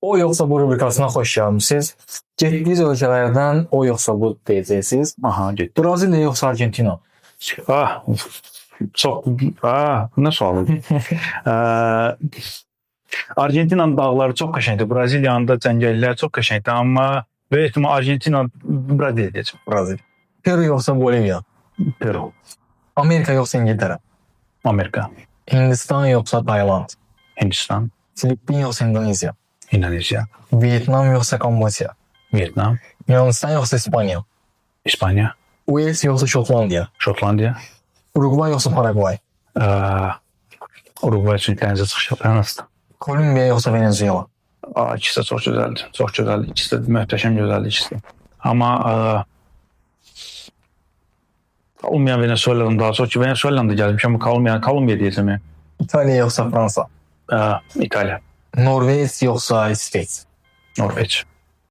O yoxsa bu rubrikasına xoş gəlmisiniz. Getdiyiniz ölkələrdən o yoxsa bu deyəcəksiniz. Aha, getdi. Braziliya yoxsa Argentina? Çox, bu nə sualdır? Argentinanın dağları çox qəşəngdir. Braziliyanın da cəngəllikləri çox qəşəngdir. Amma böyük ehtimal Argentina, Braziliya deyəcəm. Braziliya. Peru yoxsa Boliviya? Peru, Amerika yoxsa İngiltərə? Amerika, Hindistan yoxsa Tayland? Hindistan, Filippin yoxsa İndoneziya? İndoneziya, Vietnam yoxsa Kamboçya? Vietnam, Yunanistan yoxsa İspaniya? İspaniya, Wales yoxsa Şotlandiya? Şotlandiya, Uruguay yoxsa Paraguay? Uruguay üçün dənizə çıxış yaparaq. Kolumbiya yoxsa Venezuela? İkisi də çox gözəldir. Çox gözəldir. İkisi də möhtəşəm gözəldir ikisi. Amma Kolumbiya Venezuela'dan daha çox ki, Venezuela'dan da gəlmişəm. Kolumbiya deyəcəm ya. İtaliya yoxsa Fransa? İtaliya, Norveç yoxsa İsveç? Norveç,